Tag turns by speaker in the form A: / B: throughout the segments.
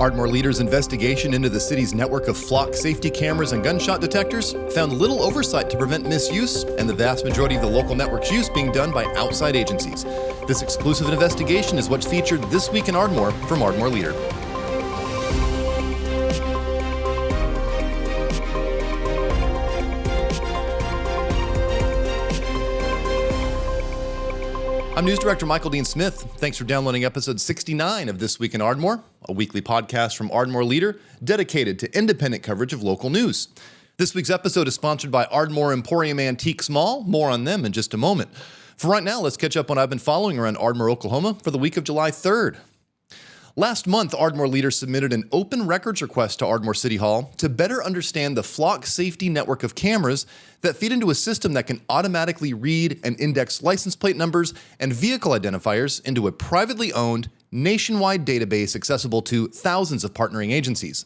A: Ardmore Leader's investigation into the city's network of flock safety cameras and gunshot detectors found little oversight to prevent misuse, and the vast majority of the local network's use being done by outside agencies. This exclusive investigation is what's featured this week in Ardmore from Ardmore Leader. I'm News Director Michael Dean Smith. Thanks for downloading episode 69 of This Week in Ardmore, a weekly podcast from Ardmore Leader dedicated to independent coverage of local news. This week's episode is sponsored by Ardmore Emporium Antiques Mall. More on them in just a moment. For right now, let's catch up on what I've been following around Ardmore, Oklahoma for the week of July 3rd. Last month, Ardmore Leader submitted an open records request to Ardmore City Hall to better understand the flock safety network of cameras that feed into a system that can automatically read and index license plate numbers and vehicle identifiers into a privately owned, nationwide database accessible to thousands of partnering agencies.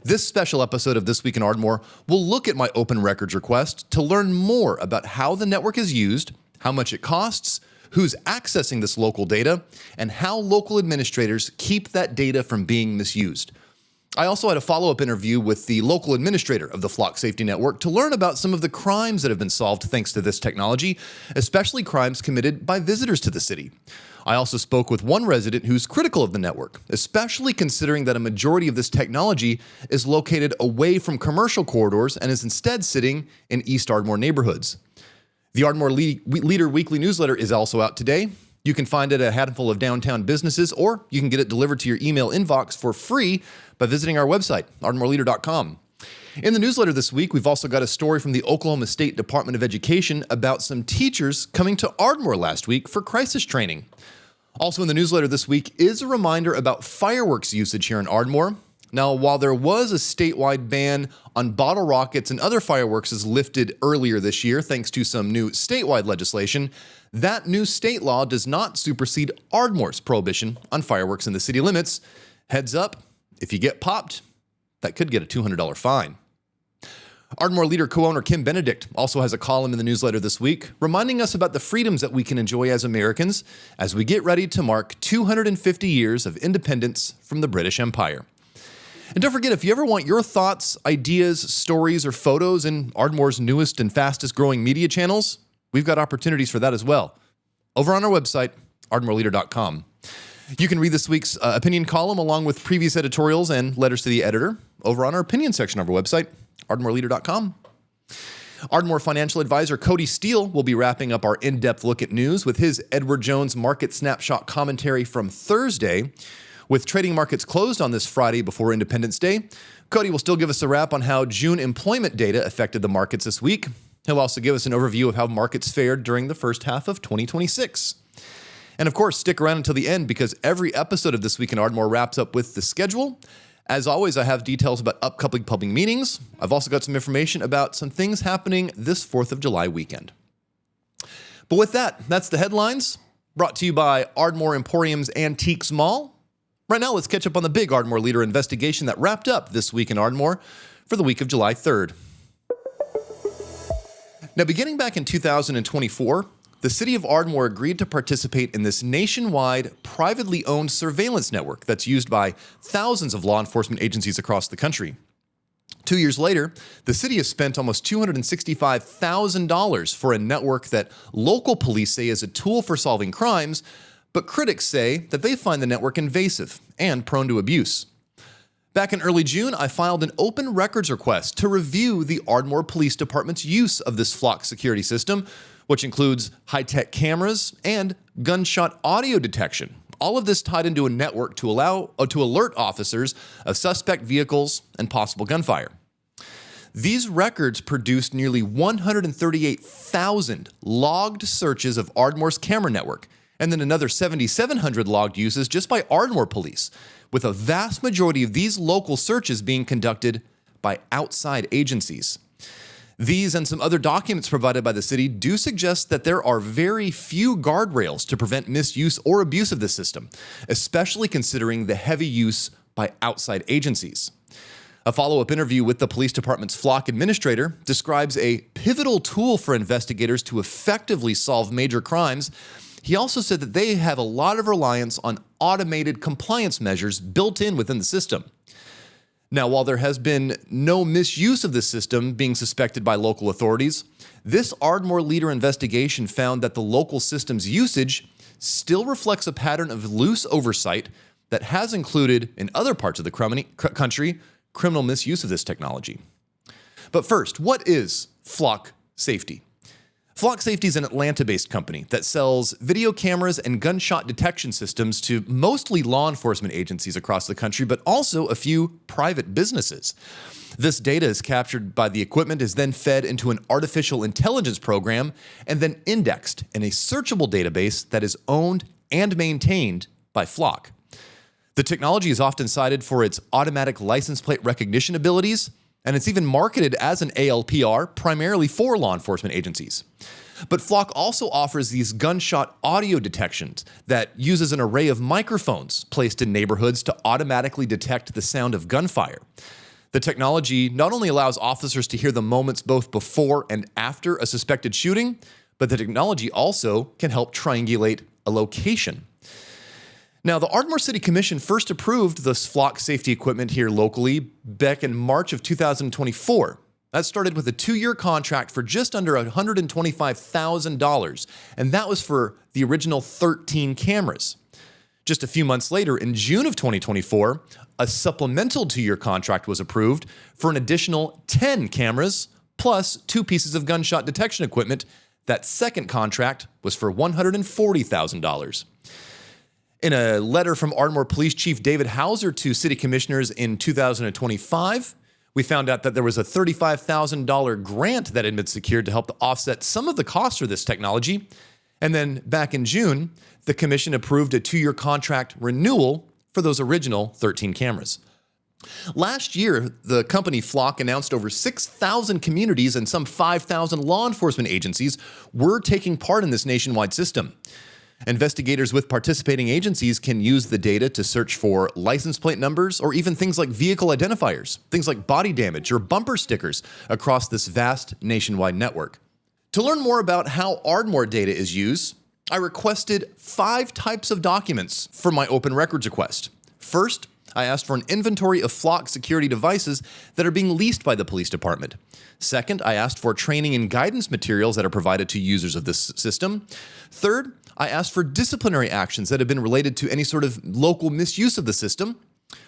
A: This special episode of This Week in Ardmore will look at my open records request to learn more about how the network is used, how much it costs, who's accessing this local data, and how local administrators keep that data from being misused. I also had a follow-up interview with the local administrator of the Flock Safety Network to learn about some of the crimes that have been solved thanks to this technology, especially crimes committed by visitors to the city. I also spoke with one resident who's critical of the network, especially considering that a majority of this technology is located away from commercial corridors and is instead sitting in East Ardmore neighborhoods. The Ardmore Leader weekly newsletter is also out today. You can find it at a handful of downtown businesses, or you can get it delivered to your email inbox for free by visiting our website, ardmoreleader.com. In the newsletter this week, we've also got a story from the Oklahoma State Department of Education about some teachers coming to Ardmore last week for crisis training. Also in the newsletter this week is a reminder about fireworks usage here in Ardmore. Now, while there was a statewide ban on bottle rockets and other fireworks is lifted earlier this year thanks to some new statewide legislation, that new state law does not supersede Ardmore's prohibition on fireworks in the city limits. Heads up, if you get popped, that could get a $200 fine. Ardmore Leader co-owner Kim Benedict also has a column in the newsletter this week, reminding us about the freedoms that we can enjoy as Americans as we get ready to mark 250 years of independence from the British Empire. And don't forget, if you ever want your thoughts, ideas, stories, or photos in Ardmore's newest and fastest growing media channels, we've got opportunities for that as well. Over on our website, ardmoreleader.com. You can read this week's opinion column along with previous editorials and letters to the editor over on our opinion section of our website, ardmoreleader.com. Ardmore financial advisor Cody Steele will be wrapping up our in-depth look at news with his Edward Jones market snapshot commentary from Thursday. With trading markets closed on this Friday before Independence Day, Cody will still give us a wrap on how June employment data affected the markets this week. He'll also give us an overview of how markets fared during the first half of 2026. And of course, stick around until the end because every episode of This Week in Ardmore wraps up with the schedule. As always, I have details about upcoming public meetings. I've also got some information about some things happening this 4th of July weekend. But with that, that's the headlines, brought to you by Ardmore Emporium's Antiques Mall. Right now, let's catch up on the big Ardmore Leader investigation that wrapped up This Week in Ardmore for the week of July 3rd. Now, beginning back in 2024, the city of Ardmore agreed to participate in this nationwide, privately owned surveillance network that's used by thousands of law enforcement agencies across the country. 2 years later, the city has spent almost $265,000 for a network that local police say is a tool for solving crimes, but critics say that they find the network invasive and prone to abuse. Back in early June, I filed an open records request to review the Ardmore Police Department's use of this flock security system, which includes high-tech cameras and gunshot audio detection. All of this tied into a network to alert officers of suspect vehicles and possible gunfire. These records produced nearly 138,000 logged searches of Ardmore's camera network, and then another 7,700 logged uses just by Ardmore Police, with a vast majority of these local searches being conducted by outside agencies. These and some other documents provided by the city do suggest that there are very few guardrails to prevent misuse or abuse of this system, especially considering the heavy use by outside agencies. A follow-up interview with the police department's flock administrator describes a pivotal tool for investigators to effectively solve major crimes he also said that they have a lot of reliance on automated compliance measures built in within the system. Now, while there has been no misuse of this system being suspected by local authorities, this Ardmore Leader investigation found that the local system's usage still reflects a pattern of loose oversight that has included, in other parts of the country, criminal misuse of this technology. But first, what is Flock Safety? Flock Safety is an Atlanta-based company that sells video cameras and gunshot detection systems to mostly law enforcement agencies across the country, but also a few private businesses. This data is captured by the equipment, is then fed into an artificial intelligence program, and then indexed in a searchable database that is owned and maintained by Flock. The technology is often cited for its automatic license plate recognition abilities, and it's even marketed as an ALPR primarily for law enforcement agencies. But Flock also offers these gunshot audio detections that uses an array of microphones placed in neighborhoods to automatically detect the sound of gunfire. The technology not only allows officers to hear the moments both before and after a suspected shooting, but the technology also can help triangulate a location. Now, the Ardmore City Commission first approved this Flock safety equipment here locally back in March of 2024. That started with a 2-year contract for just under $125,000, and that was for the original 13 cameras. Just a few months later, in June of 2024, a supplemental 2-year contract was approved for an additional 10 cameras plus 2 pieces of gunshot detection equipment. That second contract was for $140,000. In a letter from Ardmore Police Chief David Hauser to city commissioners in 2025, we found out that there was a $35,000 grant that had been secured to help to offset some of the costs for this technology. And then back in June, the commission approved a 2-year contract renewal for those original 13 cameras. Last year, the company Flock announced over 6,000 communities and some 5,000 law enforcement agencies were taking part in this nationwide system. Investigators with participating agencies can use the data to search for license plate numbers or even things like vehicle identifiers, things like body damage or bumper stickers across this vast nationwide network. To learn more about how Ardmore data is used, I requested 5 types of documents for my open records request. First, I asked for an inventory of Flock security devices that are being leased by the police department. Second, I asked for training and guidance materials that are provided to users of this system. Third, I asked for disciplinary actions that have been related to any sort of local misuse of the system.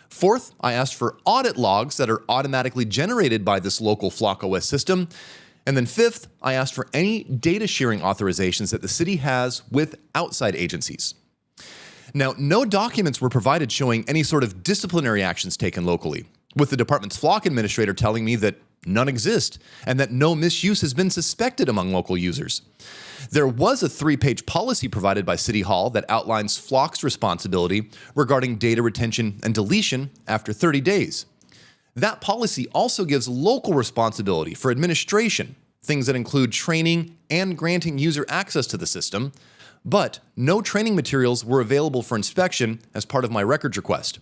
A: Fourth, I asked for audit logs that are automatically generated by this local Flock OS system. And then fifth, I asked for any data sharing authorizations that the city has with outside agencies. Now, no documents were provided showing any sort of disciplinary actions taken locally, with the department's Flock administrator telling me that none exist and that no misuse has been suspected among local users. There was a 3-page policy provided by City Hall that outlines Flock's responsibility regarding data retention and deletion after 30 days. That policy also gives local responsibility for administration, things that include training and granting user access to the system, but no training materials were available for inspection as part of my records request.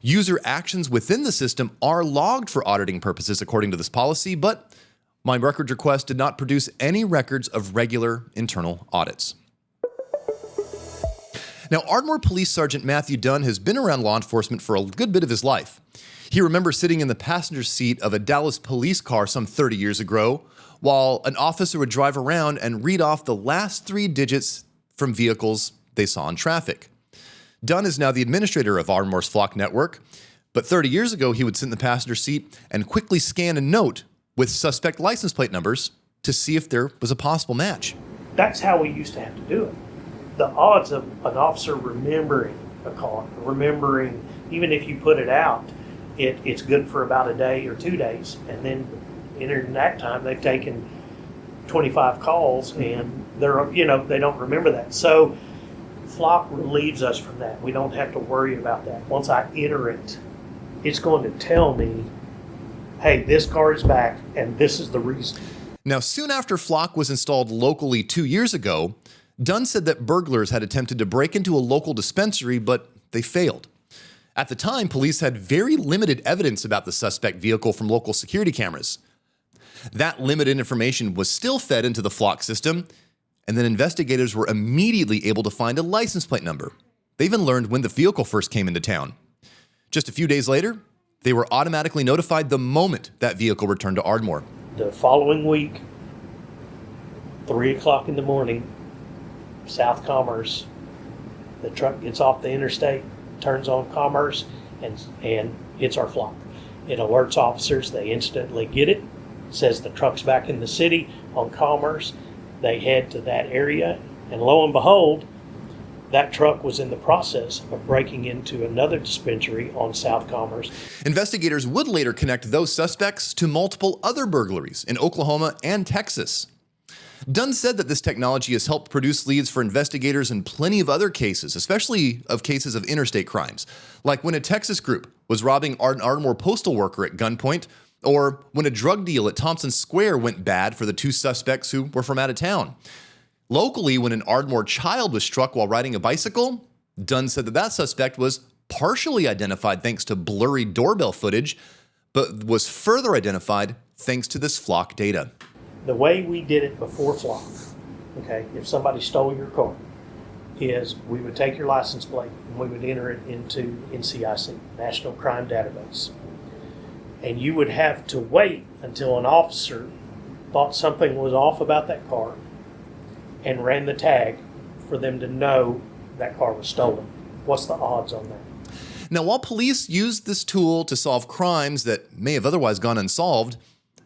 A: User actions within the system are logged for auditing purposes according to this policy, but my records request did not produce any records of regular internal audits. Now, Ardmore Police Sergeant Matthew Dunn has been around law enforcement for a good bit of his life. He remembers sitting in the passenger seat of a Dallas police car some 30 years ago, while an officer would drive around and read off the last 3 digits from vehicles they saw in traffic. Dunn is now the administrator of Ardmore's Flock network, but 30 years ago he would sit in the passenger seat and quickly scan a note with suspect license plate numbers to see if there was a possible match.
B: That's how we used to have to do it. The odds of an officer remembering a car, even if you put it out, it's good for about a day or 2 days. And then in that time, they've taken 25 calls and they don't remember that. So Flock relieves us from that. We don't have to worry about that. Once I enter it, it's going to tell me, hey, this car is back and this is the reason.
A: Now, soon after Flock was installed locally 2 years ago, Dunn said that burglars had attempted to break into a local dispensary, but they failed. At the time, police had very limited evidence about the suspect vehicle from local security cameras. That limited information was still fed into the Flock system, And then investigators were immediately able to find a license plate number. They even learned when the vehicle first came into town. Just a few days later, they were automatically notified the moment that vehicle returned to Ardmore.
B: The following week, 3 o'clock in the morning, South Commerce, the truck gets off the interstate, turns on Commerce, and hits our flock. It alerts officers. They instantly get it. Says the truck's back in the city on Commerce. They head to that area, and lo and behold, that truck was in the process of breaking into another dispensary on South Commerce.
A: Investigators would later connect those suspects to multiple other burglaries in Oklahoma and Texas. Dunn said that this technology has helped produce leads for investigators in plenty of other cases, especially of cases of interstate crimes, like when a Texas group was robbing an Ardmore postal worker at gunpoint, or when a drug deal at Thompson Square went bad for the two suspects who were from out of town. Locally, when an Ardmore child was struck while riding a bicycle, Dunn said that that suspect was partially identified thanks to blurry doorbell footage, but was further identified thanks to this flock data.
B: The way we did it before flock, okay, if somebody stole your car, is we would take your license plate and we would enter it into NCIC, National Crime Database. And you would have to wait until an officer thought something was off about that car and ran the tag for them to know that car was stolen. What's the odds on that?
A: Now, while police used this tool to solve crimes that may have otherwise gone unsolved,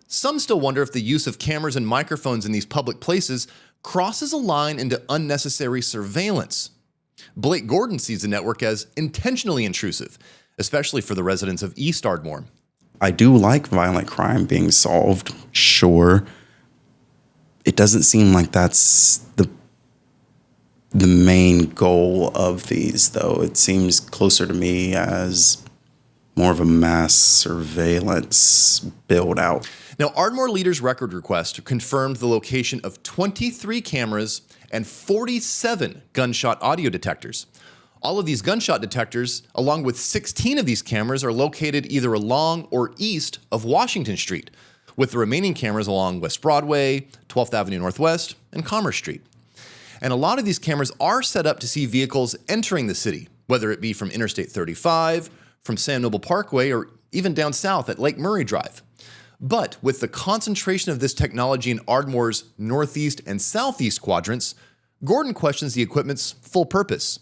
A: some still wonder if the use of cameras and microphones in these public places crosses a line into unnecessary surveillance. Blake Gordon sees the network as intentionally intrusive, especially for the residents of East Ardmore.
C: I do like violent crime being solved, sure. It doesn't seem like that's the main goal of these, though. It seems closer to me as more of a mass surveillance build-out.
A: Now, Ardmore Leader's record request confirmed the location of 23 cameras and 47 gunshot audio detectors. All of these gunshot detectors, along with 16 of these cameras, are located either along or east of Washington Street, with the remaining cameras along West Broadway, 12th Avenue Northwest, and Commerce Street. And a lot of these cameras are set up to see vehicles entering the city, whether it be from Interstate 35, from San Noble Parkway, or even down south at Lake Murray Drive. But with the concentration of this technology in Ardmore's northeast and southeast quadrants, Gordon questions the equipment's full purpose.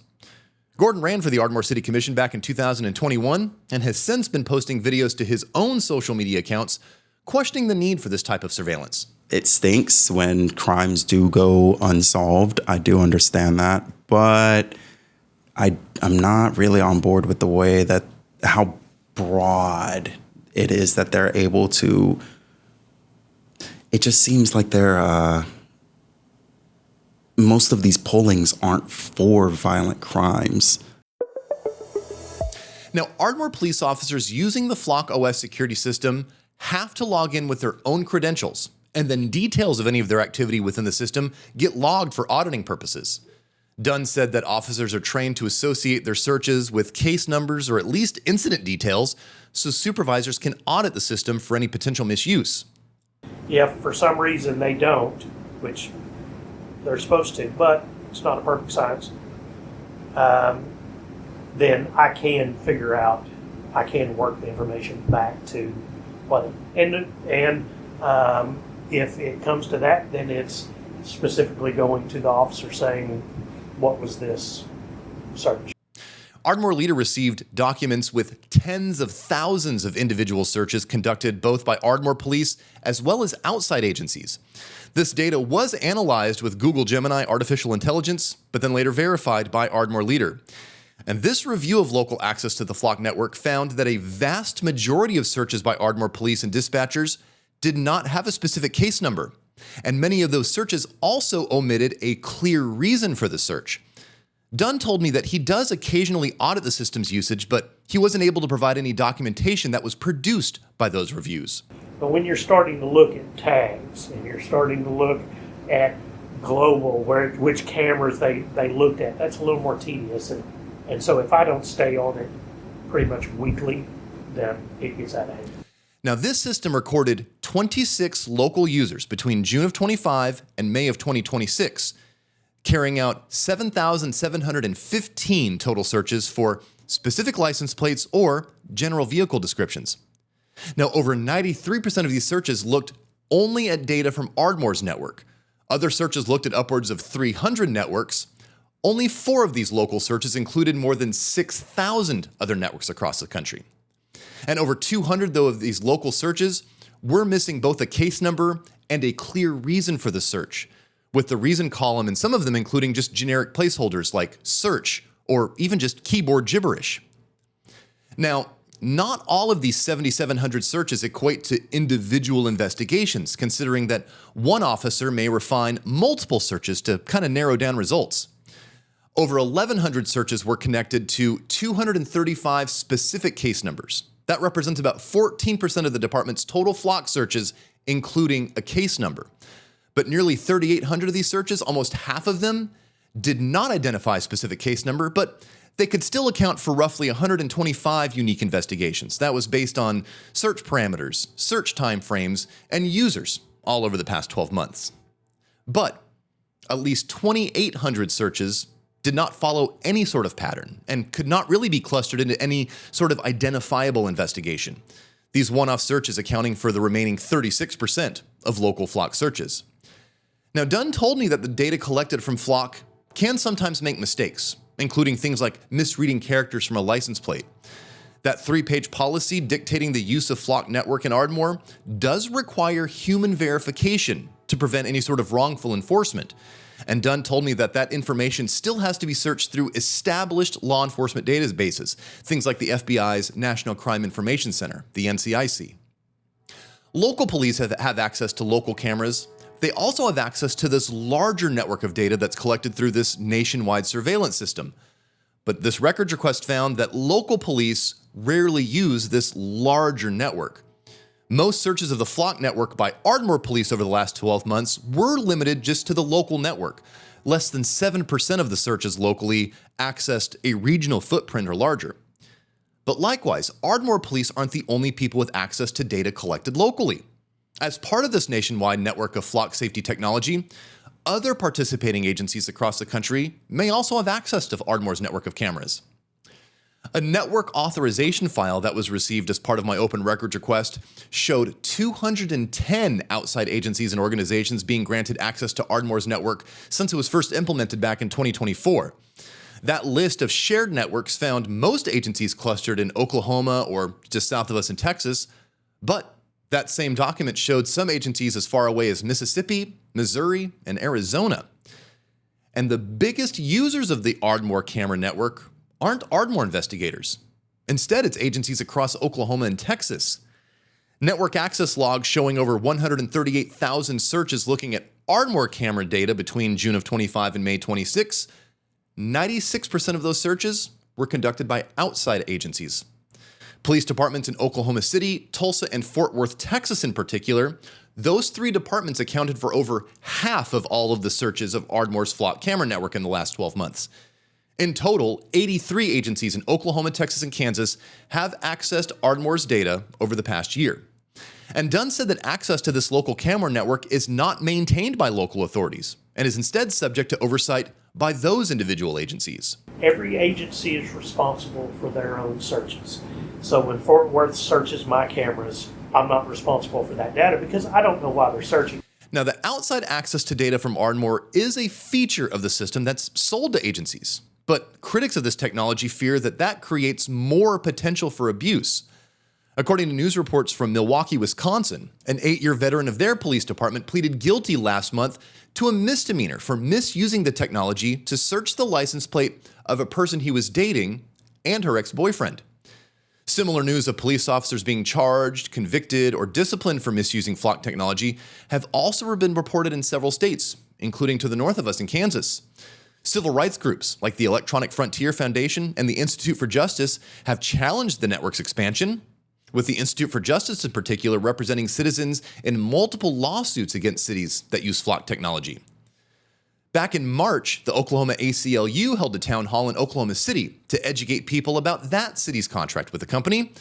A: Gordon ran for the Ardmore City Commission back in 2021 and has since been posting videos to his own social media accounts questioning the need for this type of surveillance.
C: It stinks when crimes do go unsolved. I do understand that, but I'm not really on board with the way that how broad it is that they're able to. It just seems like they're most of these pollings aren't for violent crimes.
A: Now, Ardmore police officers using the Flock OS security system have to log in with their own credentials, and then details of any of their activity within the system get logged for auditing purposes. Dunn said that officers are trained to associate their searches with case numbers or at least incident details so supervisors can audit the system for any potential misuse.
B: If for some reason they don't, which they're supposed to, but it's not a perfect science, then I can figure out, I can work the information back to what, and if it comes to that, then it's specifically going to the officer saying, what was this search?
A: Ardmore Leader received documents with tens of thousands of individual searches conducted both by Ardmore Police as well as outside agencies. This data was analyzed with Google Gemini artificial intelligence, but then later verified by Ardmore Leader. And this review of local access to the Flock network found that a vast majority of searches by Ardmore Police and dispatchers did not have a specific case number. And many of those searches also omitted a clear reason for the search. Dunn told me that he does occasionally audit the system's usage, but he wasn't able to provide any documentation that was produced by those reviews.
B: But when you're starting to look at tags and you're starting to look at global, which cameras they looked at, that's a little more tedious. And so if I don't stay on it pretty much weekly, then it gets out of hand.
A: Now, this system recorded 26 local users between June of 25 and May of 2026, carrying out 7,715 total searches for specific license plates or general vehicle descriptions. Now, over 93% of these searches looked only at data from Ardmore's network. Other searches looked at upwards of 300 networks. Only 4 of these local searches included more than 6,000 other networks across the country. And over 200, though, of these local searches were missing both a case number and a clear reason for the search, with the reason column in some of them including just generic placeholders like search or even just keyboard gibberish. Now, not all of these 7,700 searches equate to individual investigations, considering that one officer may refine multiple searches to kind of narrow down results. Over 1,100 searches were connected to 235 specific case numbers. That represents about 14% of the department's total flock searches, including a case number. But nearly 3,800 of these searches, almost half of them, did not identify a specific case number, but they could still account for roughly 125 unique investigations. That was based on search parameters, search timeframes, and users all over the past 12 months. But at least 2,800 searches did not follow any sort of pattern and could not really be clustered into any sort of identifiable investigation. These one-off searches accounting for the remaining 36% of local flock searches. Now, Dunn told me that the data collected from flock can sometimes make mistakes, including things like misreading characters from a license plate. That 3-page policy dictating the use of flock network in Ardmore does require human verification to prevent any sort of wrongful enforcement. And Dunn told me that that information still has to be searched through established law enforcement databases, things like the FBI's National Crime Information Center, the NCIC. Local police have access to local cameras. They also have access to this larger network of data that's collected through this nationwide surveillance system. But this records request found that local police rarely use this larger network. Most searches of the flock network by Ardmore police over the last 12 months were limited just to the local network. Less than 7% of the searches locally accessed a regional footprint or larger. But likewise, Ardmore police aren't the only people with access to data collected locally. As part of this nationwide network of flock safety technology, other participating agencies across the country may also have access to Ardmore's network of cameras. A network authorization file that was received as part of my open records request showed 210 outside agencies and organizations being granted access to Ardmore's network since it was first implemented back in 2024. That list of shared networks found most agencies clustered in Oklahoma or just south of us in Texas, but that same document showed some agencies as far away as Mississippi, Missouri, and Arizona. And the biggest users of the Ardmore camera network aren't Ardmore investigators. Instead, it's agencies across Oklahoma and Texas. Network access logs showing over 138,000 searches looking at Ardmore camera data between June of 25 and May 26. 96% of those searches were conducted by outside agencies. Police departments in Oklahoma City, Tulsa, and Fort Worth, Texas in particular, those 3 departments accounted for over half of all of the searches of Ardmore's flock camera network in the last 12 months. In total, 83 agencies in Oklahoma, Texas, and Kansas have accessed Ardmore's data over the past year. And Dunn said that access to this local camera network is not maintained by local authorities and is instead subject to oversight by those individual agencies.
B: Every agency is responsible for their own searches. So when Fort Worth searches my cameras, I'm not responsible for that data because I don't know why they're searching.
A: Now, the outside access to data from Ardmore is a feature of the system that's sold to agencies. But critics of this technology fear that that creates more potential for abuse. According to news reports from Milwaukee, Wisconsin, an 8-year veteran of their police department pleaded guilty last month to a misdemeanor for misusing the technology to search the license plate of a person he was dating and her ex-boyfriend. Similar news of police officers being charged, convicted, or disciplined for misusing flock technology have also been reported in several states, including to the north of us in Kansas. Civil rights groups like the Electronic Frontier Foundation and the Institute for Justice have challenged the network's expansion, with the Institute for Justice in particular representing citizens in multiple lawsuits against cities that use flock technology. Back in March, the Oklahoma ACLU held a town hall in Oklahoma City to educate people about that city's contract with the company.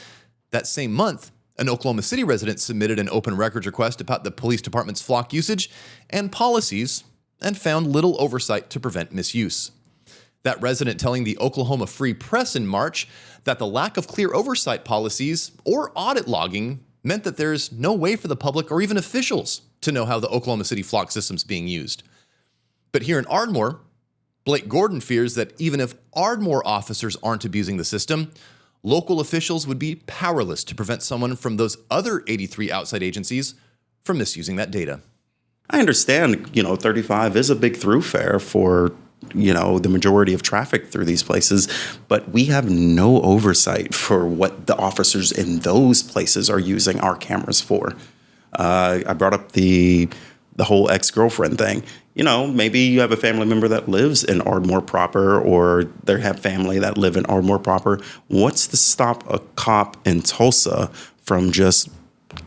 A: That same month, an Oklahoma City resident submitted an open records request about the police department's flock usage and policies and found little oversight to prevent misuse. That resident telling the Oklahoma Free Press in March that the lack of clear oversight policies or audit logging meant that there's no way for the public or even officials to know how the Oklahoma City flock system's being used. But here in Ardmore, Blake Gordon fears that even if Ardmore officers aren't abusing the system, local officials would be powerless to prevent someone from those other 83 outside agencies from misusing that data.
C: I understand, 35 is a big thoroughfare for, the majority of traffic through these places, but we have no oversight for what the officers in those places are using our cameras for. I brought up the whole ex-girlfriend thing. Maybe you have a family member that lives in Ardmore proper, or they have family that live in Ardmore proper. What's to stop a cop in Tulsa from just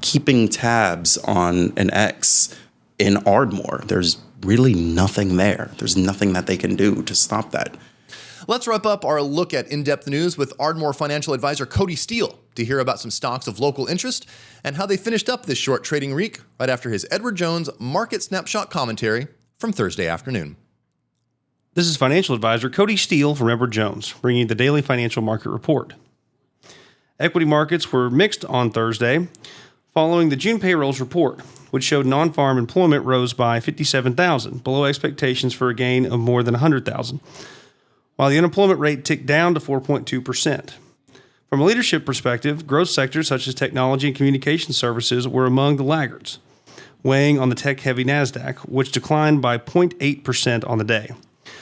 C: keeping tabs on an ex in Ardmore? There's really nothing there. There's nothing that they can do to stop that.
A: Let's wrap up our look at in-depth news with Ardmore financial advisor Cody Steele to hear about some stocks of local interest and how they finished up this short trading week right after his Edward Jones market snapshot commentary from Thursday afternoon.
D: This is financial advisor Cody Steele from Edward Jones, bringing you the daily financial market report. Equity markets were mixed on Thursday following the June payrolls report, which showed non-farm employment rose by 57,000, below expectations for a gain of more than 100,000, while the unemployment rate ticked down to 4.2%. From a leadership perspective, growth sectors such as technology and communication services were among the laggards, weighing on the tech-heavy NASDAQ, which declined by 0.8% on the day.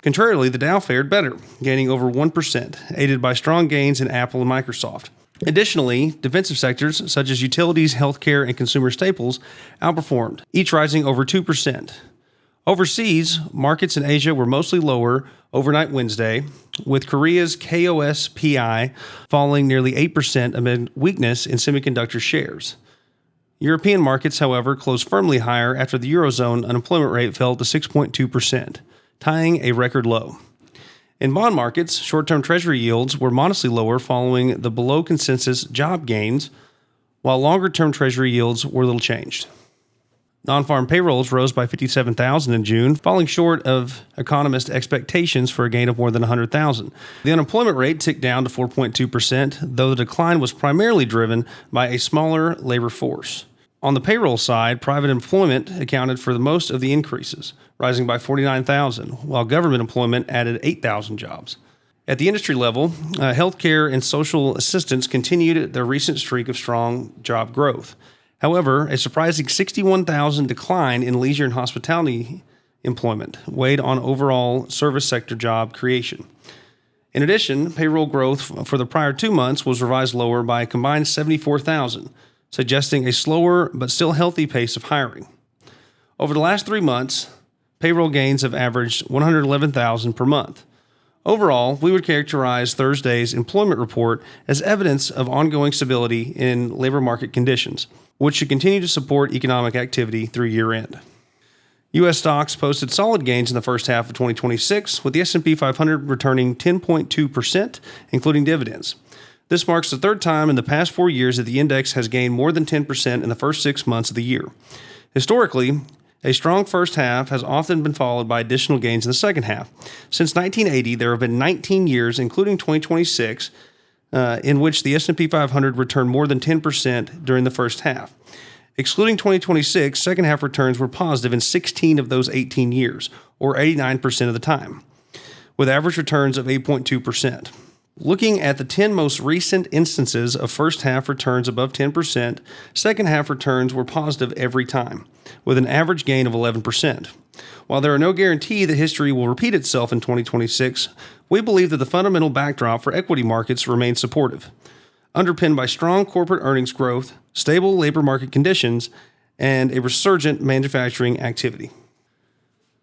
D: Contrarily, the Dow fared better, gaining over 1%, aided by strong gains in Apple and Microsoft. Additionally, defensive sectors such as utilities, healthcare, and consumer staples outperformed, each rising over 2%. Overseas, markets in Asia were mostly lower overnight Wednesday, with Korea's KOSPI falling nearly 8% amid weakness in semiconductor shares. European markets, however, closed firmly higher after the Eurozone unemployment rate fell to 6.2%, tying a record low. In bond markets, short-term Treasury yields were modestly lower following the below-consensus job gains, while longer-term Treasury yields were little changed. Non-farm payrolls rose by 57,000 in June, falling short of economist expectations for a gain of more than 100,000. The unemployment rate ticked down to 4.2%, though the decline was primarily driven by a smaller labor force. On the payroll side, private employment accounted for the most of the increases, rising by 49,000, while government employment added 8,000 jobs. At the industry level, healthcare and social assistance continued their recent streak of strong job growth. However, a surprising 61,000 decline in leisure and hospitality employment weighed on overall service sector job creation. In addition, payroll growth for the prior 2 months was revised lower by a combined 74,000, suggesting a slower but still healthy pace of hiring. Over the last 3 months, payroll gains have averaged 111,000 per month. Overall, we would characterize Thursday's employment report as evidence of ongoing stability in labor market conditions, which should continue to support economic activity through year-end. U.S. stocks posted solid gains in the first half of 2026, with the S&P 500 returning 10.2%, including dividends. This marks the third time in the past 4 years that the index has gained more than 10% in the first 6 months of the year. Historically, a strong first half has often been followed by additional gains in the second half. Since 1980, there have been 19 years, including 2026, in which the S&P 500 returned more than 10% during the first half. Excluding 2026, second half returns were positive in 16 of those 18 years, or 89% of the time, with average returns of 8.2%. Looking at the 10 most recent instances of first half returns above 10%, second half returns were positive every time, with an average gain of 11%. While there are no guarantee that history will repeat itself in 2026, we believe that the fundamental backdrop for equity markets remains supportive, underpinned by strong corporate earnings growth, stable labor market conditions, and a resurgent manufacturing activity.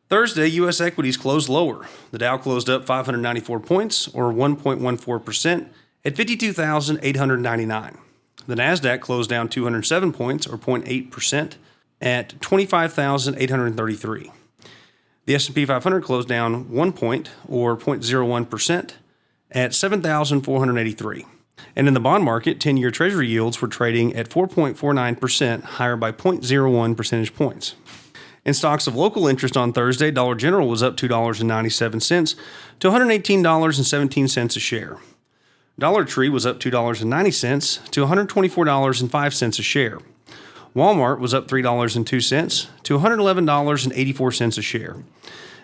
D: Thursday, U.S. equities closed lower. The Dow closed up 594 points, or 1.14%, at 52,899. The NASDAQ closed down 207 points, or 0.8%, at 25,833. The S&P 500 closed down 1 point, or 0.01%, at 7,483. And in the bond market, 10-year Treasury yields were trading at 4.49%, higher by 0.01 percentage points. In stocks of local interest on Thursday, Dollar General was up $2.97 to $118.17 a share. Dollar Tree was up $2.90 to $124.05 a share. Walmart was up $3.02 to $111.84 a share.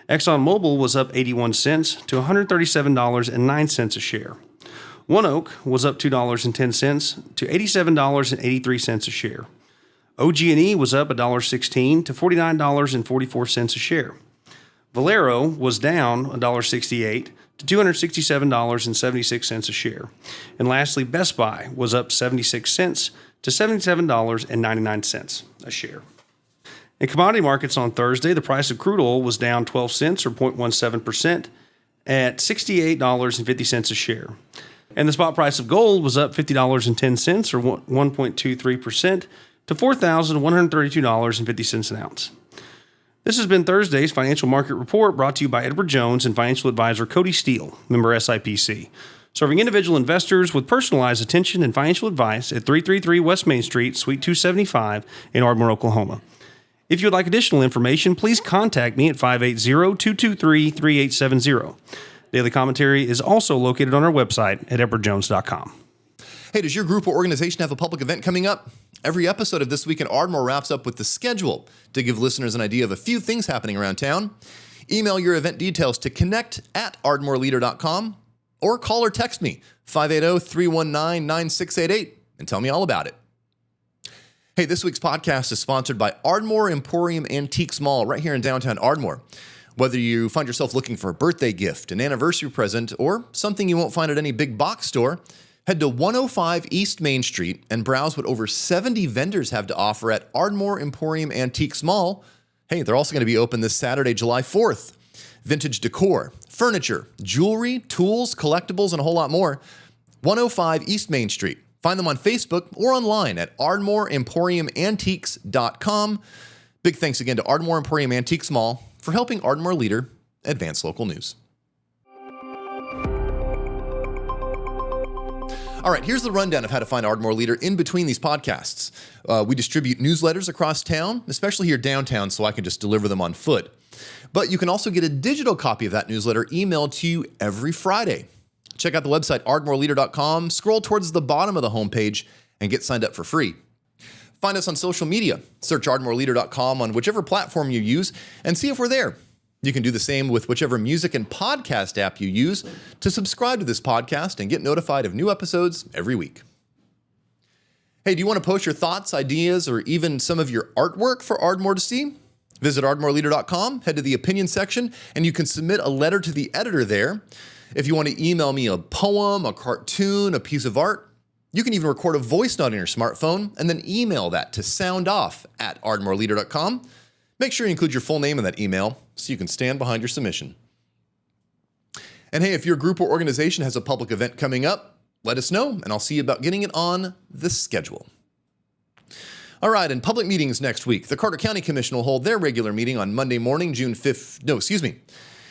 D: ExxonMobil was up 81 cents to $137.09 a share. ONEOK was up $2.10 to $87.83 a share. OG&E was up $1.16 to $49.44 a share. Valero was down $1.68 to $267.76 a share. And lastly, Best Buy was up 76 cents to $77.99 a share. In commodity markets on Thursday, the price of crude oil was down 12 cents or 0.17% at $68.50 a share. And the spot price of gold was up $50.10 or 1.23% to $4,132.50 an ounce. This has been Thursday's Financial Market Report, brought to you by Edward Jones and financial advisor Cody Steele, member SIPC, serving individual investors with personalized attention and financial advice at 333 West Main Street, Suite 275 in Ardmore, Oklahoma. If you would like additional information, please contact me at 580-223-3870. Daily commentary is also located on our website at edwardjones.com.
A: Hey, does your group or organization have a public event coming up? Every episode of This Week in Ardmore wraps up with the schedule to give listeners an idea of a few things happening around town. Email your event details to connect@ardmoreleader.com or call or text me, 580-319-9688, and tell me all about it. Hey, this week's podcast is sponsored by Ardmore Emporium Antiques Mall right here in downtown Ardmore. Whether you find yourself looking for a birthday gift, an anniversary present, or something you won't find at any big box store, head to 105 East Main Street and browse what over 70 vendors have to offer at Ardmore Emporium Antiques Mall. Hey, they're also going to be open this Saturday, July 4th. Vintage decor, furniture, jewelry, tools, collectibles, and a whole lot more. 105 East Main Street. Find them on Facebook or online at ardmoreemporiumantiques.com. Big thanks again to Ardmore Emporium Antiques Mall for helping Ardmore Leader advance local news. All right, here's the rundown of how to find Ardmore Leader in between these podcasts. We distribute newsletters across town, especially here downtown, so I can just deliver them on foot. But you can also get a digital copy of that newsletter emailed to you every Friday. Check out the website, ardmoreleader.com, scroll towards the bottom of the homepage, and get signed up for free. Find us on social media. Search ardmoreleader.com on whichever platform you use and see if we're there. You can do the same with whichever music and podcast app you use to subscribe to this podcast and get notified of new episodes every week. Hey, do you want to post your thoughts, ideas, or even some of your artwork for Ardmore to see? Visit ardmoreleader.com, head to the opinion section, and you can submit a letter to the editor there. If you want to email me a poem, a cartoon, a piece of art, you can even record a voice note on your smartphone and then email that to soundoff@ardmoreleader.com. Make sure you include your full name in that email so you can stand behind your submission. And hey, if your group or organization has a public event coming up, let us know, and I'll see about getting it on the schedule. All right, in public meetings next week, the Carter County Commission will hold their regular meeting on Monday morning,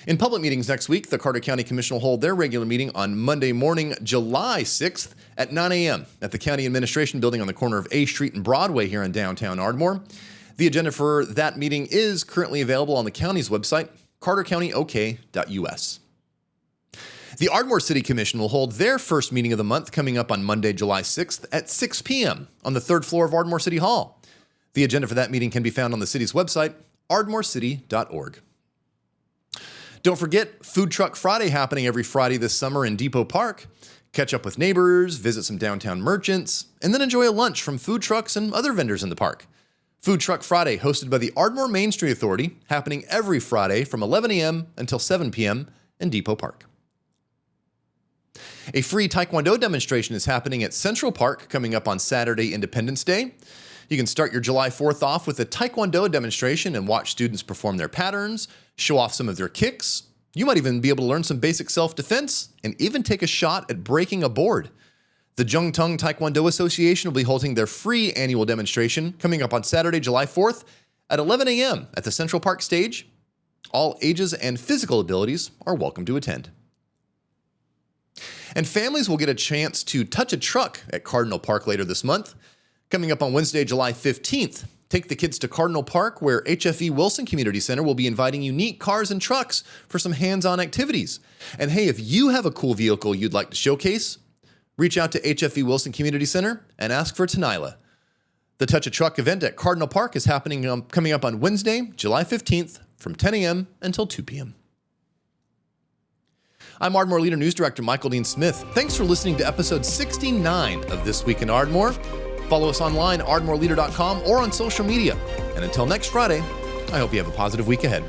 A: In public meetings next week, the Carter County Commission will hold their regular meeting on Monday morning, July 6th at 9 a.m. at the County Administration Building on the corner of A Street and Broadway here in downtown Ardmore. The agenda for that meeting is currently available on the county's website, cartercountyok.us. The Ardmore City Commission will hold their first meeting of the month coming up on Monday, July 6th at 6 p.m. on the third floor of Ardmore City Hall. The agenda for that meeting can be found on the city's website, ardmorecity.org. Don't forget, Food Truck Friday happening every Friday this summer in Depot Park. Catch up with neighbors, visit some downtown merchants, and then enjoy a lunch from food trucks and other vendors in the park. Food Truck Friday, hosted by the Ardmore Main Street Authority, happening every Friday from 11 a.m. until 7 p.m. in Depot Park. A free Taekwondo demonstration is happening at Central Park coming up on Saturday, Independence Day. You can start your July 4th off with a Taekwondo demonstration and watch students perform their patterns, show off some of their kicks. You might even be able to learn some basic self-defense and even take a shot at breaking a board. The Jungtung Taekwondo Association will be holding their free annual demonstration coming up on Saturday, July 4th at 11 a.m. at the Central Park stage. All ages and physical abilities are welcome to attend. And families will get a chance to touch a truck at Cardinal Park later this month. Coming up on Wednesday, July 15th, Take the kids to Cardinal Park, where HFE Wilson Community Center will be inviting unique cars and trucks for some hands-on activities. And hey, if you have a cool vehicle you'd like to showcase, reach out to HFE Wilson Community Center and ask for TWiA. The Touch a Truck event at Cardinal Park is happening coming up on Wednesday, July 15th from 10 a.m. until 2 p.m. I'm Ardmore Leader News Director Michael Dean Smith. Thanks for listening to episode 69 of This Week in Ardmore. Follow us online, ardmoreleader.com, or on social media. And until next Friday, I hope you have a positive week ahead.